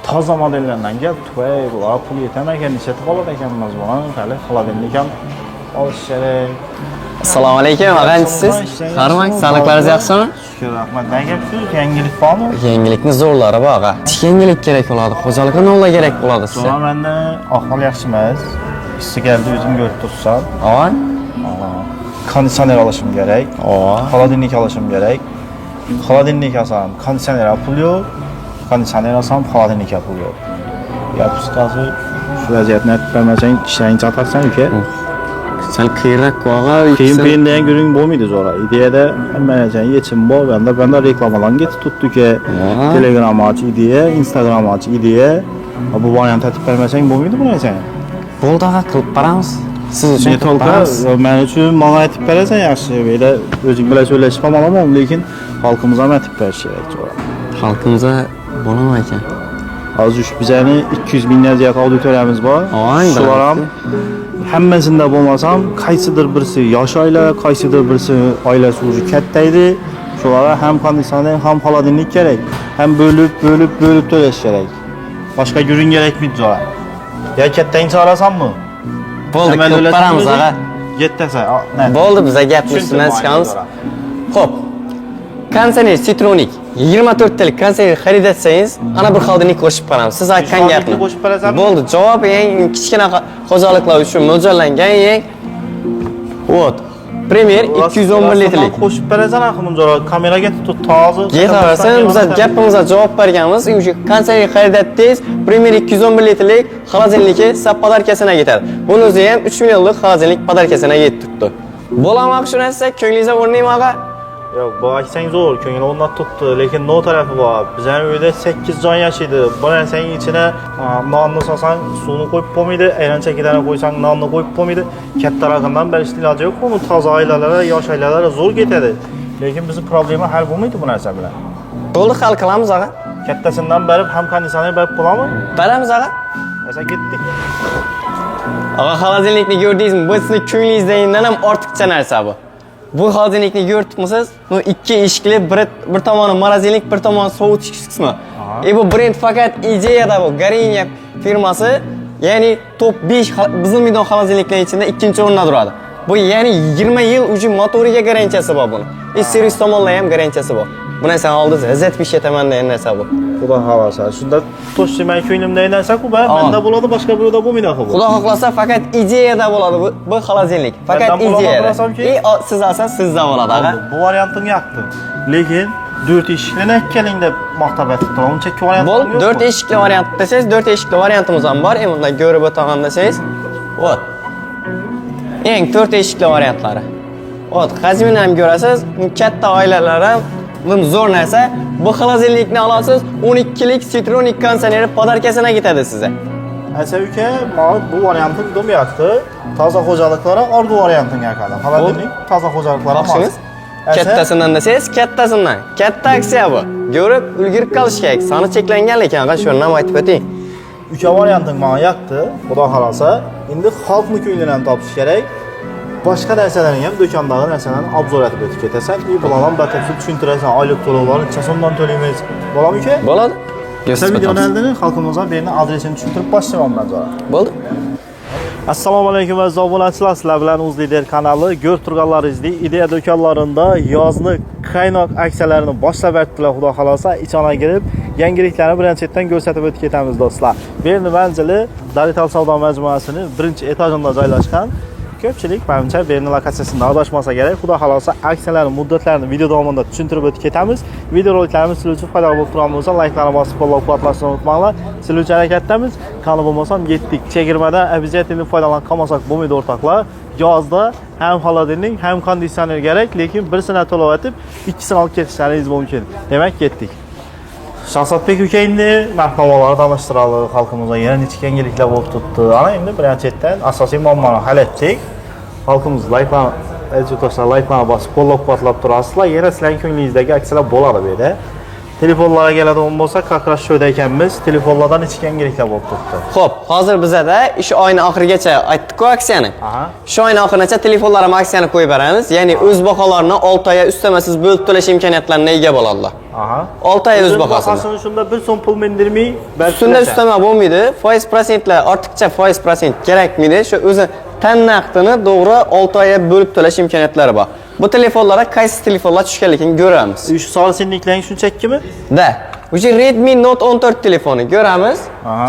toza modellardan gap tufay, bular pul yetamagan ishlatib olar ekanmiz buni. Hali xolodilnik ham olish kerak. Assalomu alaykum, og'anchisiz. Qarang, sog'liklaringiz yaxshimi? Shukr, rahmat. Nima gap shu? Yangilik bormi? Yangilikni zo'rlari bor, og'a. Yangilik kerak bo'ladi, xo'jalikqa nollar kerak bo'ladi sizga. So'ra menda ahvol yaxshi emas. Ishga keldi, o'zim ko'rib tursam. Avval konditsioner olishim kerak. Xolodilnik olishim kerak. Xolodilnik olsam, konditsioner pul yo'q. Konditsioner olsam, xolodilnik pul yo'q. Gap qisqasi, shu vaziyatni aytib bermasang, ishlaringni chatarsan uka. Sen qiyrak qo'g'a, qiyin-qiyinda ham guring bo'lmaydi zo'ra. Ideyada hamma narsa yechim bor. Banda reklamalarga tutdik-ku. Telegram och ideya, Instagram och ideya. Bu variant aytib bermasang bo'lmaydi bu narsa. Bo'ldi, og'a, qilib beramiz. Siz uchun to'lqa, men uchun menga aytib berasan yaxshi. Buyda o'zing bilan so'zlashib qolmadim, lekin xalqimizga ham aytib berish kerak zo'ra. Xalqimizga bo'laman ekan. Hozir shu bizning 200 mingdan ziyod auditoriyamiz bor. Shular ham hammasida bo'lmasam, qaysidir birisi yosh oila, qaysidir birisi oilasi o'zi katta edi. Shularga ham konditsioner, ham xolodilnik kerak. Ham bo'lib to'lash kerak. Boshqa guring kerakmi zo'ra? Ya kattang so'rasammi? Bo'ldi, qilib beramiz, og'a. Yettasa. Bo'ldi, biz gapni ustidan chiqamiz. Xo'p. Konditsioner Citronic 24 talik konditsioner xarid etsangiz, ana bir xolodilnik qo'shib beramiz. Siz aytgan gapni. Bo'ldi, javob eng kichkina xo'jaliklar uchun mo'ljallangan eng вот. Premier 211 litrlik. Qo'shib berasan, axir zo'ra kameraga tutib toza. Yetaversin, biz gapimizga javob berganmiz. O'sha konditsioner xarid etdingiz, Premier 211 litrlik xolodilniki sizga podarkasına ketadi. Buni o'zi ham 3 millionlik xolodilnik podarkasına yetib turibdi. Bo'lamoq shu narsa ko'nglingizga o'rnaymi, og'a? Yo'q, bu aksang zo'r, ko'ngil o'rnab turibdi, lekin no tarafi bor. Bizning uyda 8 jon yashaydi. Bir narsaning ichine nonni solsang, suvni qo'yib bo'lmaydi, ayron chakitani qo'ysang, nonni qo'yib bo'lmaydi. Katta raqamdan berish iloji yo'q. Uni toza oilalar, yosh oilalar zo'r ketadi. Lekin bizning problema hal bo'lmaydi bu narsa bilan. Bo'ldi, hal qilamiz, og'a. Kattasidan berib, ham konditsioner berib bo'ladimi? Beramiz, og'a. Esa ketdik. Og'a, xolodilnikni ko'rdingizmi? Bu sizning ko'nglingizdan ham ortiqcha narsa bu. Bu xolodilnikni ko'ribmisiz? Bu ikki eshikli, bir tomoni morozinlik, bir tomoni sovutish qismi. Bu brend faqat ideyada bu. Garinya firmasi, ya'ni top 5 buzilmaydigan xolodilniklar ichida ikkinchi o'rinda turadi. Bu ya'ni 20 yil uchun motoriga garantiyasi bor buni. Servis tomonlar ham garantiyasi bor. Bu narsani oldingiz izzat pishaman degan narsa bu. Xudo xolasa, shunda to'shimay ko'nglimdagi narsa-ku, menda bo'ladi, boshqa birovda bo'lmaydi axir bu. Xudo xohlasa faqat ideyada bo'ladi bu xolodilnik. Faqat ideyada. Siz olsangiz sizda bo'ladi, og'a. Bu variantim yoqdi. Lekin 4 eshikli keling deb maqtab aytibdi. Uncha ikki variant yo'q. Bo'ldi, 4 eshikli variant desangiz, 4 eshikli variantimiz ham bor. Bundan ko'rib o'tagan desangiz, vot. Eng 4 eshikli variantlari. Vot, hajmini ham ko'rasiz, katta oilalar ham bu zo'r narsa. Bu xolodilnikni olasiz, 12 lik Citronic konditsioneri podarkasına ketadi sizga. Asa uka, bu variantni do'mayapti. Toza xo'jaliklari ordu variantini yakadi. Xolodilnik toza xo'jaliklari emas. Kattasidan desangiz, kattasidan. Katta aksiya bu. Ko'rib, ulgurib qolish kerak. Soni cheklangan lekin, og'a, shuni ham aytib o'ting. Uka variantini menga yoqdi. Xudo xolasa, endi xalqning ko'nglini ham topish kerak. Boshqa narsalarni ham do'kondagi narsalarni obzor etib o'tib ketasan. Bularni ham batafsil tushuntirasan. Oylik to'lovlarni necha so'mdan to'laymiz. Bo'ladimi uka? Bo'ladi. Videoni oldin xalqimizga berni adresini tushuntirib boshlayman men zo'ra. Bo'ldi. Assalomu alaykum aziz obunachilar, sizlar bilan UzLider kanali. Ko'rib turganlaringizdek, Ideya do'konlarida yozni qaynoq aksiyalarini boshlab berdilar. Xudo xolasa, ichona kirib, yangiliklarni birinchidan ko'rsatib o'tib ketamiz do'stlar. Berni manzili Darital savdo majmuasining 1-etajida joylashgan. Ko'pchilik menimcha berni lokatsiyasini adashmasa kerak. Xudo xolasa, aksiyalarning muddatlarini video davomida tushuntirib o'tib ketamiz. Videoroliklarimiz sizlar uchun foydali bo'lib turgan bo'lsa, like-larni bosib qo'llab-quvvatlashni unutmanglar. Sizlar uchun harakatdamiz. Qani bo'lmasam yetdik. Chegirmadan обязательно foydalanib qolmasak bo'lmaydi o'rtoqlar. Yozda ham xolodilnik, ham konditsioner kerak, lekin birsini to'lab o'tib, ikkisini olib ketishlaringiz mumkin. Demak, ketdik. Shahzodbek uka endi mahkamalarni tanishtiradi xalqimizga. Yana necha yangiliklar bo'lib turibdi. Ana endi birinchidan asosiy muammoni hal etdik. Xalqimiz like-larni bosib qo'llab-quvvatlab turasizlar. Yana sizlarning ko'nglingizdagi aksiyalar bo'ladi bu yerda. Telefonlarga keladigan bo'lsa, qaqrash sho'da ekanmiz. Telefonlardan necha yangiliklar bo'lib turibdi. Xo'p, hozir bizada shu oyning oxirigacha aytdik-ku aksiyani. Shu oyning oxirigacha telefonlar ham aksiyani qo'yib beramiz. Ya'ni o'z baholarini 6 oyga ustamasiz bo'lib to'lash imkoniyatlarına ega bo'ladilar. Aha. 6 oy o'z bahosida. Bahosini shunda 1 so'm pul mindirmay, Ustida ustama bo'lmaydi. Foiz prosentlar, ortiqcha foiz prosent kerakmaydi. Shu o'zi tan naqdini to'g'ri 6 oyga bo'lib to'lash imkoniyatlari bor. Bu telefonlarga qaysi telefonlar tushganligini ko'ramiz. Shu solisinliklarning shunchakkimi? Da. O'sha Redmi Note 14 telefoni ko'ramiz.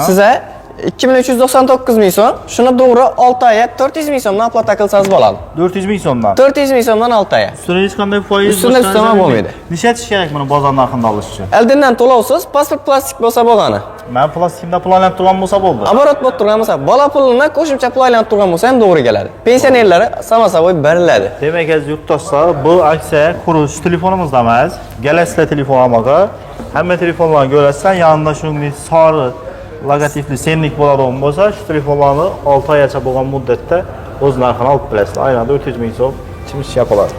Sizga 2399 ming so'm, shuni to'g'ri 6 oyga 400 ming so'mdan aplata qilsangiz bo'ladi. 400 ming so'mdan. 400 ming so'mdan 6 oyga. Ustida hech qanday foiz Ustida ustama bo'lmaydi. Nechatish kerak buni bozor narxida olish uchun? Oldindan to'lovsiz, pasport plastik bo'lsa bo'lgani. Men plastikda pul aylanib turgan bo'lsa bo'ldi. Оборот bo'lib turgan bo'lsa, bola pulini qo'shimcha pul aylanib turgan bo'lsa ham to'g'ri keladi. Pensionerlar sama-savoy beriladi. Demak, aziz yurtdoshlar, bu aksiya qurish telefonimizda emas, Galaxy telefon olmoqqa. Hamma telefonlarni ko'rasizlar, yonida shunday sori logotipli senlik bo'ladigan bo'lsa, shu telefonlarni 6 oygacha bo'lgan muddatda o'z narxini olib bilasizlar. Aynan 400 ming so'm chimish yapiladi.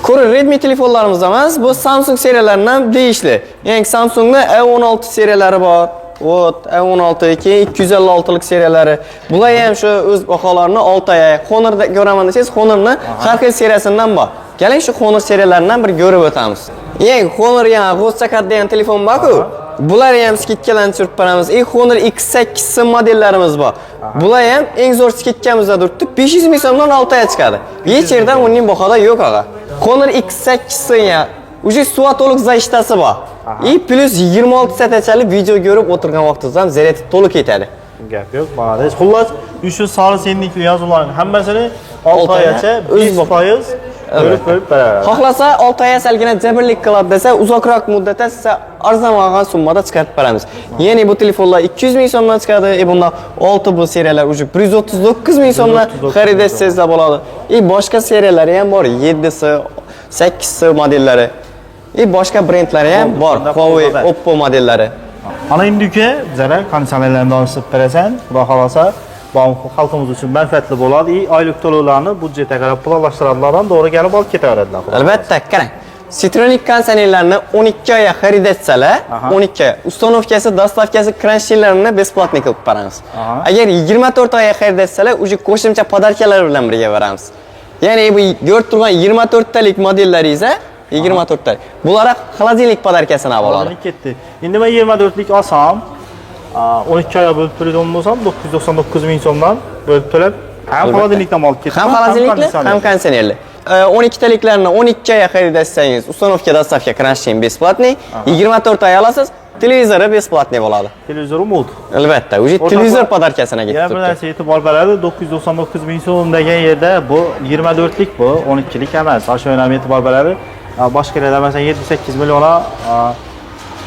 Ko'ring, Redmi telefonlarimiz emas, bu Samsung seriyalaridan deyishli. Yangi Samsungning A16 seriyalari bor. Vot, A16 256 lik seriyalari. Bular ham shu o'z baholarini 6 oy. Honorda ko'raman desangiz, Honorning har xil seriyasidan bor. Keling shu Honor seriyalaridan bir ko'rib o'tamiz. Yangi Honor yana G'o'zchakat degan telefon bor-ku. Bular ham skidkalarni tushirib beramiz. Honor X8 modellarimiz bor. Bular ham eng zo'r skidkamizda turibdi. 500 ming so'mdan 6 oy chiqadi. Hech yerdan uning bahoda yo'q og'a. Honor X8 ya уже suva to'liq zaishtasi bor. Plus 26 soatchalik video ko'rib o'tirgan vaqtingizda ham zaryadi to'liq ketadi. Gap yo'q, bag'arish. Xullas, shu sari senlikli yozuvlarning hammasini 6 oygacha 100% bo'lib beradi. Xohlasa 6 oy salgina jabrlik qiladi desa, uzoqroq muddatda size arzonroq summada chiqarib beramiz. Ya'ni bu telefonlar 200 ming so'mdan chiqadi. Bunda 6 bu seriyalar уже 139 ming so'mdan xarid etsangizlar bo'ladi. Boshqa seriyalari ham bor, 7si, 8si modellari. Boshqa brendlari ham bor, Huawei, Oppo modellari. Ana endi-ku, bizlar konditsionerlarni olib berasan, xudo xolasa, bu xalqimiz uchun manfaatli bo'ladi. Oylik to'lovlarni budjetga qarab planlashtiradilar, to'g'ri kelib olib ketaveradilar. Albatta, qarang. Citronic konditsionerlarni 12 oyga xarid etsalar, 12 oy. Ustanovkasi, dostavkasi, kranshirlarini besplatni qilib beramiz. Agar 24 oyga xarid etsalar, uje qo'shimcha podarkalar bilan birga beramiz. Ya'ni bu ko'rib turgan 24 talik modellaringiz 24 talik. Bularga xolodilnik podarkasini oladi. Ketdi. Endi men 24 lik olsam, 12 oyga bo'lib to'laydigan bo'lsam, 999 ming so'mdan bo'lib to'lab, ham xolodilnikdan olib ketdim. Ham xolodilnikli, ham konditsionerli. 12 taliklarni 12 oyga xarid etsangiz, ustanovka, dostavka, kranshir besplatniy, 24 oy olasiz, televizori besplatniy bo'ladi. Televizor umud. Albatta, uje televizor podarkasini ketdi. Yana bir narsa e'tibor beradi, 999 ming so'm degan yerda bu 24 lik bu, 12 lik emas. Shu ham e'tibor beradi. Boshqalarda masalan 7-8 million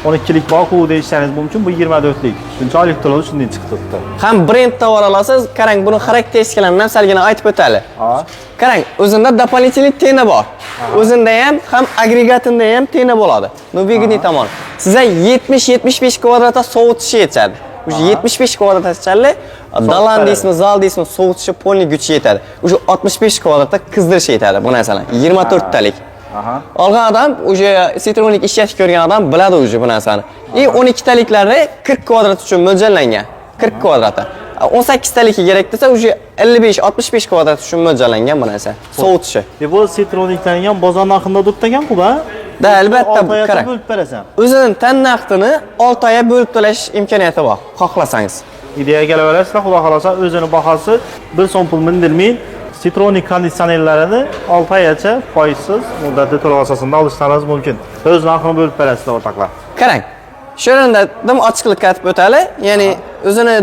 12 lik bor-ku deyishingiz mumkin, bu 24 lik. Shunchalik to'lov shunday chiqib turibdi. Ham brendda olasiz, qarang, buni xarakteristikalarini ham salgina aytib o'taylik. Qarang, o'zida дополнительный tena bor. O'zida ham agregatida ham tena bo'ladi. Nubigining tomoni. Sizga 70-75 kvadratda sovutishi yetadi. Уже 75 kvadratchalik dalan deysizmi, zal deysizmi, sovutishi polni kuchi yetadi. Уже 65 kvadratda qizdirish yetadi bu narsalar. 24 talik. Olgan adam, уже Citronic ishlatib ko'rgan adam biladi уже bu narsani. 12 taliklari 40 kvadrat uchun mo'ljallangan. 40 kvadratda. 18 taliki kerak desa, уже 55-65 kvadrat uchun mo'ljallangan bu narsa. Sovutishi. Bu Citronic'larning ham bozor narxida turibdi ekan-ku ba? Da, albatta, qarang. Bo'lib berasan. O'zining tan naqdini 6 oyga bo'lib to'lash imkoniyati bor, xohlasangiz. Ideyaga kelaverasizlar, xudo xolasa o'zining bahosi 1 so'm pul mindirmay Citronic konditsionerlarini 6 oygacha foizsiz muddatli to'lov asosida olishlaringiz mumkin. O'z narxini bo'lib berasizlar o'rtoqlar. Qarang. Shu yerda dim ochiqlik aytib o'taylik. Ya'ni o'zining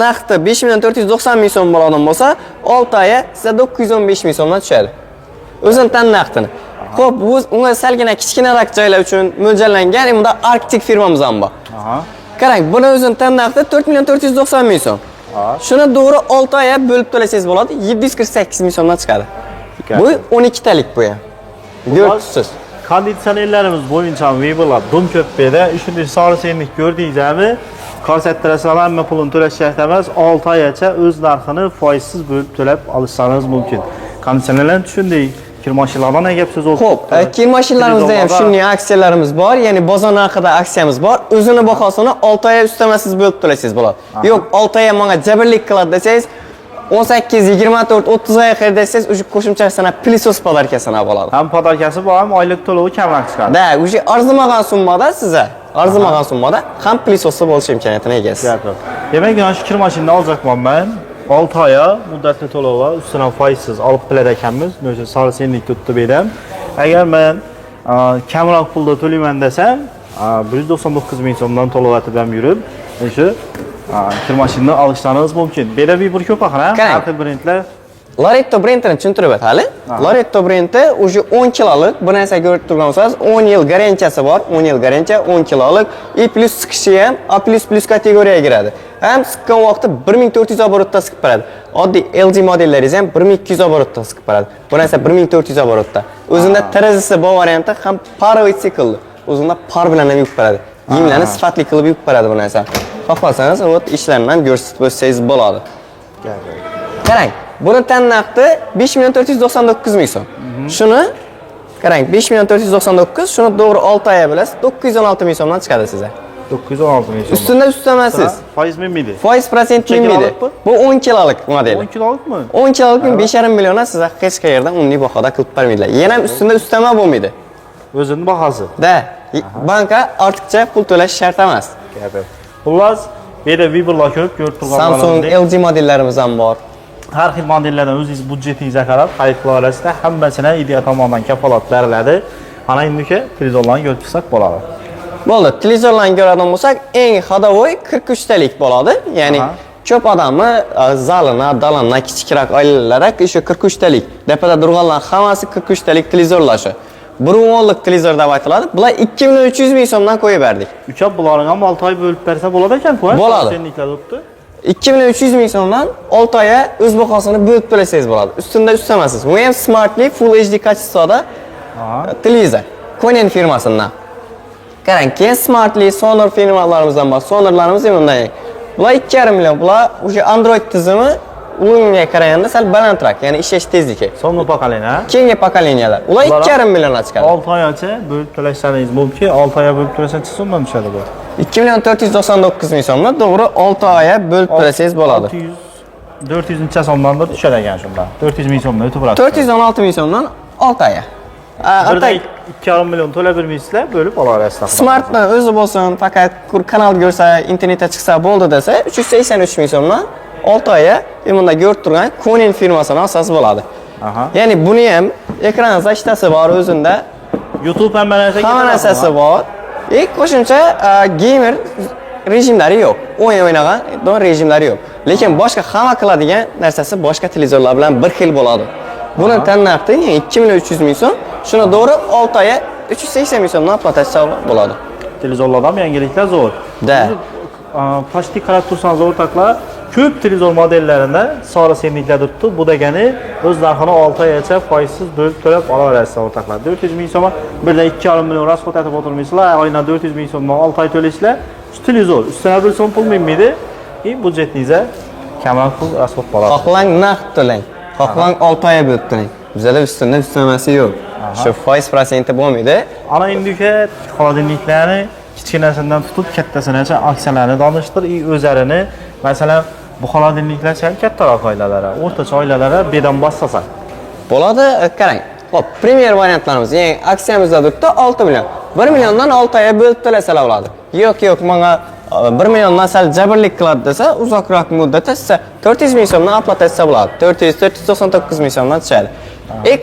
narxi 5.490 ming so'm bo'ladigan bo'lsa, 6 oyga sizga 915 ming so'mdan tushadi. O'zining tan naqdini. Xo'p, bu unga salgina kichkinaroq joylar uchun mo'ljallangan, bunda Arctic firmamiz ham bor. Qarang, buni o'zining tan naqdi 4.490 ming so'm. Shuni to'g'ri 6 oyga bo'lib to'lasangiz bo'ladi, 748 ming so'mdan chiqadi. Bu 12 talik bu ham. Ko'rsiz. Konditsionerlarimiz bo'yicha Weberlar Dumko'ppeda shunday sari senlik ko'rdingizmi? Ko'rsattirasizlar, hamma pulini to'lash shart emas, 6 oygacha o'z narxini foizsiz bo'lib to'lab olishlaringiz mumkin. Konditsionerlar shunday kir mashinalardan gap so'z o'tdi. Xo'p, kir mashinalarimizda ham shunday aksiyalarimiz bor, ya'ni bozor narxida aksiyamiz bor. O'zini bahosini 6 oy ustamasiz bo'lib to'laysiz bo'ladi. Yo'q, 6 oy menga jabrlik qiladi desangiz, 18-24-30 oy xaridlasangiz, o'sha qo'shimchasini pilisos podarkasini bo'ladi. Ham podarkasi bor, ham oylik to'lovi kamroq chiqadi. Da, o'sha arzimagan summada sizga, arzimagan summada ham pilisosi bo'lish imkoniyatiga egasiz. Demak, mana shu kir mashinani olacakman men. 6 oy muddatli to'lovi, ustidan foizsiz olib bilar ekanmiz. O'sha solisenlik tutib berdim. Agar men kamroq pulda to'layman desam, 199 ming so'mdan to'layotib ham yurib, o'sha kir mashinani olishlaringiz mumkin. Belavi bir ko'p axir, har xil brendlar. Loretto brendini tushuntirib o'tali. Loretto brendi o'sha 10 kilolik bir narsa ko'rib turgansiz, 10 yil garantiyasi bor, 10 yil garantiya, 10 kilolik, plus siqishi ham A++ kategoriyaga kiradi. Ham siqqan vaqtda 1400 obrotda siqib beradi. Oddiy LG modellaringiz ham 1200 obrotda siqib beradi. Bu narsa 1400 obrotda. O'zida tarazisi bor varianti ham parovoy siklli. O'zida par bilan ham yuvib beradi. Yenglarni sifatli qilib yuvib beradi bu narsa. Xohlasangiz, o't ishlarni ham ko'rsatib o'tsangiz bo'ladi. Qarang, buni tan narxi 5.499 ming so'm. Shuni qarang, 5.499, shuni to'g'ri 6 oy bilasiz, 916 ming so'mdan chiqadi sizga. 916 ming so'm. Ustida ustamasiz. Foiz minmaydi. Foiz prosent minmaydi. Bu 10 kilolik model. 10 kilolikmi? 10 kilolikni 5,5 milliondan sizga hech qayerdan unli bahoda qilib bermaydilar. Yana ham ustida ustama bo'lmaydi. O'zining bahasi. Da, banka ortiqcha pul to'lash shart emas. Xullas, bu yerda Viberlar ko'p, ko'rib turganlaringizdek. Samsung, LG modellarimiz ham bor. Har xil modellardan o'zingiz budjetingizga qarab xarid qila olasizlar. Hammasini idea tomonidan kafolat beriladi. Ana endi televizorlarni ko'rib chiqsak bo'ladi. Bo'ldi, televizorlarni ko'radigan bo'lsak, eng xadovoy 43 talik bo'ladi. Ya'ni ko'p odamni zalini, dalani kichikroq oilalarga o'sha 43 talik. Depada turganlar hammasi 43 talik televizorlar shu. 1.10lik televizor deb aytiladi. Bular 2300 ming so'mdan qo'yib berdik. Uchab bularni ham 6 oy bo'lib bersa bo'ladi ekan-ku. Bo'ladi. 2300 ming so'mdan 6 oyga o'z bahosini bo'lib to'lasangiz bo'ladi. Ustida ustamasiz. Bu ham Smartly Full HD kачествоda televizor. Konen firmasidan. Qarang, keyin Smartly Sonor firmalarimizdan bor. Sonorlarimiz ham bunday. Bular 2,5 million. Bular o'sha Android tizimi unga qaraganda sal balandroq, ya'ni ishlash tezligi. So'nggi pokoleniya. Keyingi pokoleniyalar. Ular 2,5 milliondan chiqadi. 6 oygacha bo'lib to'lashlaringiz mumkin. 6 oyga bo'lib to'lasangiz so'mdan tushadi bu. 2.499 ming so'mdan to'g'ri 6 oyga bo'lib to'lasangiz bo'ladi. 400 necha so'mdandir tushadi ekan shunda. 400 ming so'mdan o'tib boradi. 416 ming so'mdan 6 oyga. Birda 2,5 million to'lab bermaysizlar, bo'lib olasizlar. Smartdan o'zi bo'lsin, faqat kanal ko'rsa, internetga chiqsa bo'ldi desa, 383 ming so'mdan 6 oyga bunda ko'rib turgan Konen firmasining asosi bo'ladi. Ya'ni buni ham ekran zachtasi bor o'zida. YouTube ham hamma narsasi bor. Qo'shimcha gamer rejimlari yo'q. O'yin o'ynagan rejimlari yo'q. Lekin boshqa hamma qiladigan narsasi boshqa televizorlar bilan bir xil bo'ladi. Buni tan narxi 2.300 ming so'm. Shuni to'g'ri 6 oyga 380 ming so'mdan platasiya bo'ladi. Televizorlardan yangiliklar zo'r. Da. Pastga qarab tursangiz o'rtoqlar, ko'p televizor modellarida sora senliklar turibdi. Bu degani o'z narxini 6 oygacha foizsiz bo'lib to'lab olaverasiz o'rtoqlar. 400 ming so'm birdan 2,5 million rasxod etib o'tirmaysizlar. Oyna 400 ming so'mdan 6 oy to'laysizlar. Shu televizor ustidan bir so'm pul minmaydi. Budjetingizga kamroq pul rasxod bo'ladi. Xohlang naqd to'lang. Xohlang 6 oyga bo'lib to'lang. Bizda ustunda ustamasi yo'q. Shu foiz prosenti bo'lmaydi. Ana endi xolodilniklarni kichkinasidan tutib kattasigacha aksiyalarni donishtir. O'zlarini, masalan, bu xolodilniklar ham kattaroq oilalar, o'rtacha oilalar bedan bossasak bo'ladi. Qarang. Xo'p, premier variantlarimiz, ya'ni aksiyamizda turibdi 6 million. 1 milliondan 6 oyga bo'lib to'lasalar bo'ladi. Yo'q, menga 1 milliondan sal jabrlik qiladi desa, uzoqroq muddatda siz 400 ming so'mdan aplatatsiya bo'ladi. 499 ming so'mdan tushadi.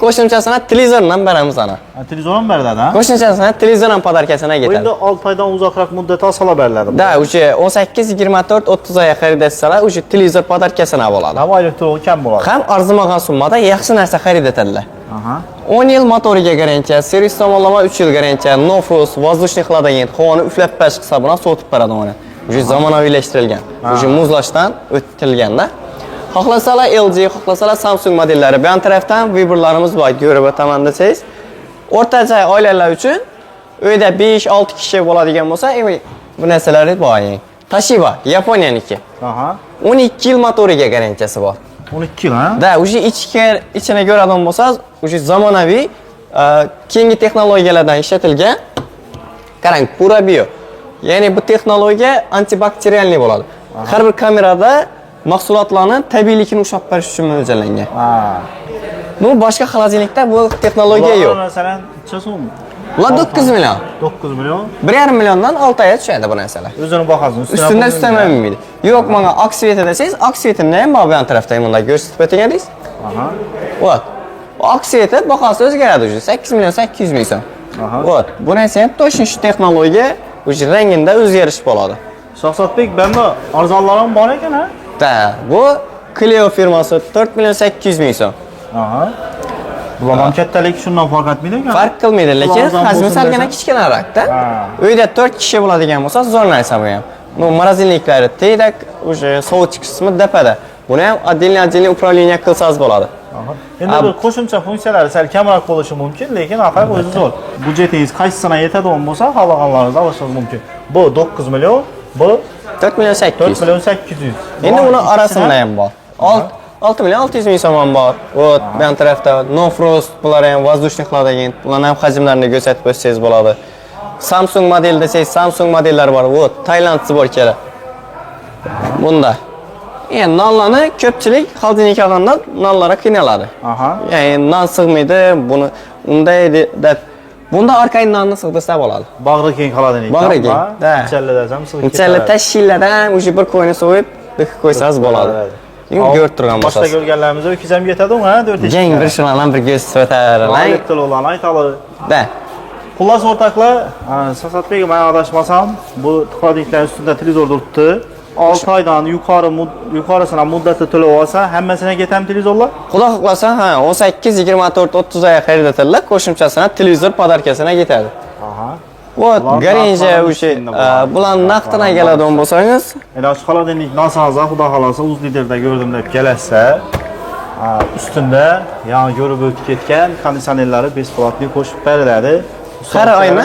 Qo'shimchasini televizordan beramiz ana. Televizor ham beriladi, ha? Qo'shimchasini televizordan podarkasini ketadi. Endi 6 oydan uzoqroq muddatda olsalar beriladi. Da, o'sha 18, 24, 30 oyga xarid etsalar, o'sha televizor podarkasini bo'ladi. Ham oylik to'lovi kam bo'ladi. Ham arzimagan summada yaxshi narsa xarid etadilar. 10 yil motoriga garantiya, servis tomonlama 3 yil garantiya, no frost, воздушный хладагент, havoni uflab parish hisobidan sotib beradi uni. O'sha zamonaviylashtirilgan, o'sha muzlashdan o'tilganda. Xohlasalar LG, xohlasalar Samsung modellari. Bu tarafdan Viberlarimiz bor, ko'rib o'taman desangiz. O'rtacha oilalar uchun uyda 5-6 kishi bo'ladigan bo'lsa, bu narsalar bor. Toshiba, Yaponiyaniki. 12 yil motoriga garantiyasi bor. 12 yil, ha? Da, o'sha ichini ko'radigan bo'lsangiz, o'sha zamonaviy keyingi texnologiyalardan ishlatilgan. Qarang, Pura Bio. Ya'ni bu texnologiya antibakterialniy bo'ladi. Har bir kamerada mahsulotlarni tabiiyligini ushlab qolish uchun mo'ljallangan. Ha. Bu boshqa xolodilnikda bu texnologiya yo'q. Masalan, necha so'm? Ular 9 million. 9 million. 1,5 milliondan 6 oyga tushadi bu narsalar. O'zini bahosini Üstünde üstlememeyi. Yok bana aksiyete deseyiz, aksiyetini hem bu yan taraftayım bunda gösterip ötengeniz. Aha. Ot. O aksiyete bakası özgərədi ucu. 8 milyon 800 min son. Aha. Ot. Bu neyse точно şu texnologiya ucu renginde özgəriş boladı. Şahsatbek, bende arzonlarim bor ekan ha? Da, bu Clio firması 4 milyon 800 min son. Aha. Bulardan kattalik shundan farq etmaydi ekan. Farq qilmaydi, lekin Arzon hajmi bo'lsin salgina desa. kichkinaroqda. Ha. Uyda 4 kishi bo'ladigan bo'lsa, zo'r narsa bu ham. Bu morozinliklari tedak, o'sha sovutish qismi dapada. Buni ham отдельно управление qilsangiz bo'ladi. Endi bir qo'shimcha funksiyalari sal kamroq bo'lishi mumkin, lekin axir o'zi zo'r. Budjetingiz qaysisini yetadigan bo'lsa, xohlaganlaringizni olishingiz mumkin. Bu 9 million, bu 4 milyon 800. 4 million 800. Endi uni orasida ham bor. 6 milyon 600 ming so'm bor. Ot, bu yon tarafda No Frost, bular ham воздушниклар degan, ularning ham hajmlarini ko'rsatib o'tsangiz bo'ladi. Samsung model desangiz, Samsung modellari bor. Ot, Tailand sborkari. Bunda. Endi nonlarni ko'pchilik xolodilnik olganda nonlarga qiynaladi. Aha. Ya'ni non sig'maydi, buni unday deb bunda orqaga nonni sig'dirsa bo'ladi. Bag'ri keng xolodilnik. Bag'ri keng, da. Ichallidasam sig'ib Ichali tashkilladan o'sha bir qo'yni so'yib, bikib qo'ysangiz bo'ladi. Endi ko'rib turgan Boshqa bo'lsangiz. ko'rganlarimiz ho'kiz ham yetadimi, ha? 4 Jang bir shundan bir ko'rsatib o'taveradi. Elektronlarni aytali. Da. Xullas o'rtoqlar, Sasatbek, men adashmasam, bu xolodilniklar ustida televizor turibdi. 6 oydan yuqorisini muddati to'lab olsa, hammasini ketam televizorlar? Xudo xohlasa, ha, 18, 24, 30 oyga xarid etiladi, qo'shimchasini televizor podarkasini ketadi. Aha. Вот, garinja o'sha bularni naqddan keladigan bo'lsangiz, Endi ochiq xolodilnik nasoza xudo xolasa o'z liderda ko'rdim deb kelasa, ustunda yana ko'rib o'tib ketgan konditsionerlari besplatli qo'shib beriladi. har oyna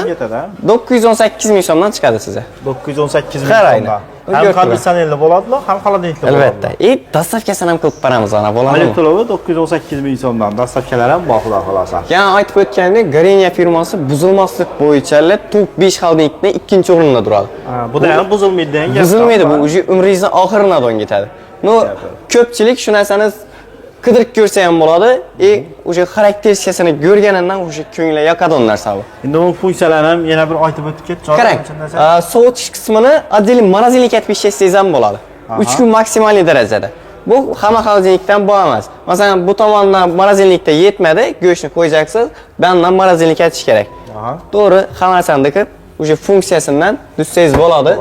918 ming so'mdan chiqadi sizga. 918 Har ming oyna. so'mdan. Ham konditsionerli bo'ladimi, ham xolodilnikli bo'ladimi? Albatta. Dastavkasini ham qilib beramiz ana bo'ladimi? Elektrovi 918 ming so'mdan. Dastavkalar ham bor xudo xolasa. Yana aytib o'tgandek, Garenia firmasi buzilmaslik bo'yicha top 5 xolodilnikda 2-o'rinda turadi. Bu da ham buzilmaydi degan gap. Buzilmaydi, bu o'sha umringizning oxirina don ketadi. No, ko'pchilik shu narsani qidirib ko'rsa ham bo'ladi. O'sha xarakteristikasini ko'rganidan o'sha ko'ngilga yoqadigan narsa bu. Endi bu funksiyalarni ham yana bir aytib o'tib ketdi. Qarang, sovutish qismini отдельно morozilnik etib ishlasangiz ham bo'ladi. 3 kun maksimal darajada. Bu hamma xolodilnikdan bu emas. Masalan, bu tomondan morozilnikda yetmadi, go'shtni qo'yacaksiniz, bundan morozilnik etish kerak. To'g'ri, hammasini dikib, o'sha funksiyasidan tutsangiz bo'ladi.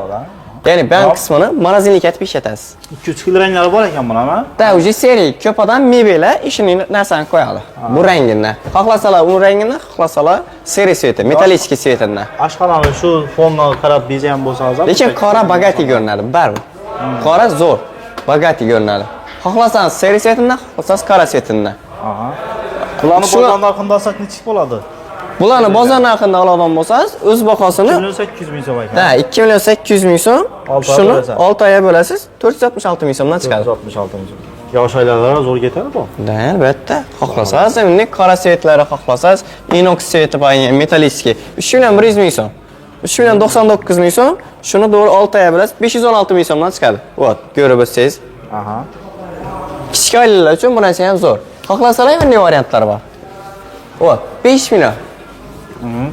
Ya'ni ben qismini morozilnik etib ishlatasiz. 2-3 xil ranglari bor ekan bularmi? Da, o'sha seriya ko'p odam mebellar ishini narsani qo'yadi. Bu rangini. Xohlasalar u rangini, xohlasalar seriya sveti, metallический svetidan. Ashxonani shu fonga qarab bezgan bo'lsangiz ham. Lekin qora bagati ko'rinadi, baribir. Qora zo'r, bagati ko'rinadi. Xohlasangiz seriya svetidan, xohlasangiz qora svetidan. Aha. Bularni bozor narxida olsak necha bo'ladi? Bularni bozor narxida oladigan bo'lsangiz, o'z bahosini 2,8 ming so'm ekan. Da, 2,8 ming so'm. Shuni 6 oyga bo'lasiz, 466 ming so'mdan chiqadi. 466 ming so'm. Yosh oilalarga zo'r ketadi bu. Da, albatta. Xohlasangiz, endi qora svetlari xohlasangiz, inox sveti bor, metallический. 3,1 ming so'm. 3,99 ming so'm. Shuni to'g'ri 6 oyga bo'lasiz, 516 ming so'mdan chiqadi. Vot, ko'rib o'tsangiz. Aha. Kichik oilalar uchun bu narsa ham zo'r. Xohlasalar bunday variantlar bor. Vot, 5 million.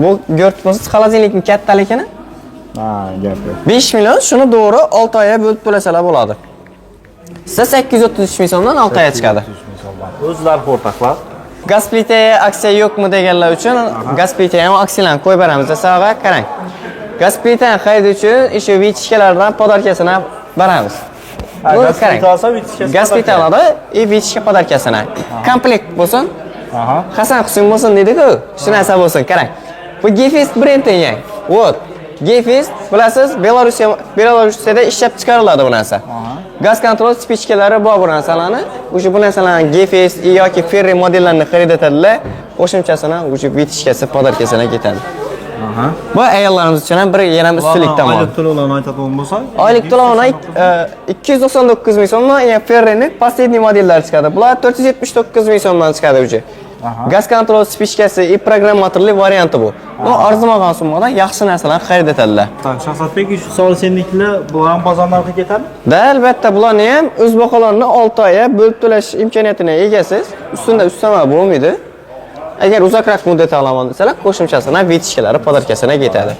Bu ko'rib xolodilnikning kattaligini? Ha, gapi. 5 million, shuni to'g'ri 6 oyga bo'lib to'lasalar bo'ladi. Siz 833 ming so'mdan 6 oyga chiqadi. O'zlari o'rtoqlar. Gaz plita aksiya yo'qmi deganlar uchun gaz plita ham aksiyalarni qo'yib beramiz desaga qarang. Gaz plitani xarid uchun o'sha vitishkalardan podarkasini beramiz. Gaz plita olsa vitishkasi. Gaz plitalarda vitishka podarkasini. Komplekt bo'lsin. Aha. Hasan Husayn bo'lsin dedi-ku, shu narsa bo'lsin, qarang. Bu Gefest brendining. Vot. Gefest, bilasiz, Belarusda ishlab chiqariladi bu narsa. Gaz kontrol spichkalari bor bu narsalarni. O'sha bu narsalarni Gefest yoki Ferri modellarini xarid etadilar. Qo'shimchasini o'sha vitishkasi podarkasini ketadi. Aha. Bu ayollarimiz uchun ham bir yana ustunlikdan bor. Oylik to'lovlarni aytadigan bo'lsak, oylik to'lovini 299 ming so'mdan, Ferrining последний modellari chiqadi. Bular 479 ming so'mdan chiqadi o'zi. Gaz kontrol spichkasi, programmatorli varianti bu. Bu arzimagan summadan yaxshi narsalarni xarid etadilar. Shahzodbek, shu solisenliklar bu ham bozor narxiga ketadi? Da albatta bularni ham o'z baholarni 6 oyga bo'lib to'lash imkoniyatiga egasiz. Ustida ustama bo'lmaydi. Agar uzoqroq muddat olaman desalar, qo'shimchasini vitishkalari podarkasina ketadi.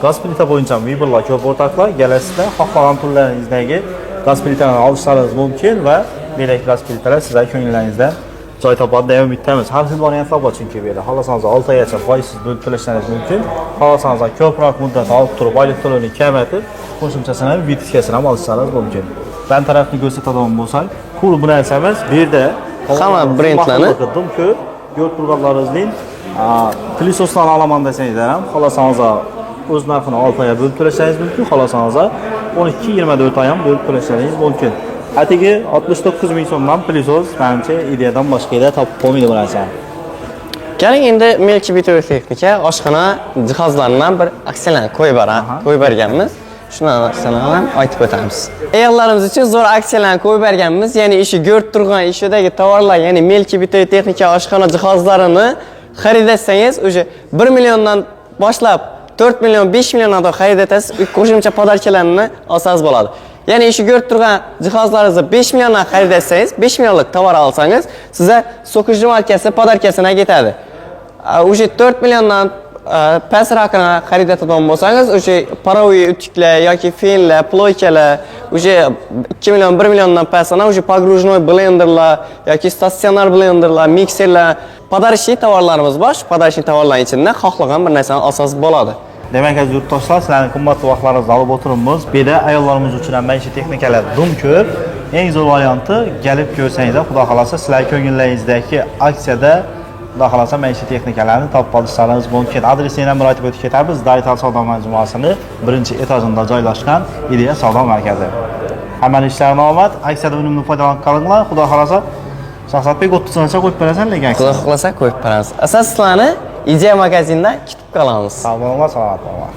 Gaz plita bo'yicha Viberlar ko'p o'rtoqlar, galasida xohlagan turlaringizdagi gaz plitani olishlaringiz mumkin va belak gaz plitalar sizlar ko'ngillingizda joy topadi deb umid qilamiz. Har xil variantlar bor chunki bu yerda. Xohlasangiz 6 oygacha foizsiz bo'lib to'lashingiz mumkin. Xohlasangiz ko'proq muddat olib turib, oylik to'lovni kamaytirib, qo'shimchasini vitishkasini ham olishlaringiz mumkin. Ben tarafni ko'rsatadigan bo'lsak, pul bu narsa emas, bu yerda hamma brendlarni ko'p ko'rib turganlaringizning plisosdan olaman desangizlar ham, xohlasangiz o'z narxini 6 oyga bo'lib to'lashingiz mumkin, xohlasangiz 12-24 oy ham bo'lib to'lashingiz mumkin. Atigi 69 ming so'mdan plisos menimcha ideyadan boshqa yerda topib bo'lmaydi bu narsani. Keling endi Melchi Bitoy texnika oshxona jihozlaridan bir aksiyalarni qo'yib berganmiz. Shuni ham aytib o'tamiz. Ayollarimiz uchun zo'r aksiyalarni qo'yib berganmiz. Ya'ni ishi ko'rib turgan ishidagi tovarlar, ya'ni Melchi Bitoy texnika oshxona jihozlarini xarid etsangiz, o'sha 1 milliondan boshlab 4 million, 5 milliondan xarid etasiz, qo'shimcha podarkalarni olsangiz bo'ladi. Ya'ni ishi ko'rib turgan jihozlaringizni 5 milliondan xarid etsangiz, 5 millionlik tovar olsangiz, sizga so'kish markasi podarkasina ketadi. O'sha 4 milliondan pastroqini xarid etadigan bo'lsangiz, o'sha paroviy utiklar yoki fenlar, ploykalar, o'sha 2 million, 1 milliondan pastroqdan o'sha pogrужной blenderlar yoki statsionar blenderlar, mikserlar, podarishli tovarlarimiz bor. Podarishli tovarlarning ichidan xohlagan bir narsani olsangiz bo'ladi. Demak, aziz yurtdoshlar, sizlarning qimmatli vaqtlaringizni olib o'tiribmiz. Bu yerda ayollarimiz uchun ham maishiy texnikalar dum ko'p. Eng zo'r varianti kelib ko'rsangizlar, xudo xolasa sizlar ko'ngillaringizdagi aksiyada xudo xolasa maishiy texnikalarni topib olishlaringiz mumkin. Adresini ham bir aytib o'tib ketamiz. Daytal savdo majmuasining 1-etajida joylashgan Ideya savdo markazi. Hamma ishlarga omad, aksiyada unumli foydalanib qolinglar. Xudo xolasa Shahzodbek 30 so'mcha qo'yib berasan lekin. Xudo xolasa qo'yib beramiz. Asoslarni Ideya magazinda kutib qolamiz. Sog' bo'linglar, salomat bo'linglar.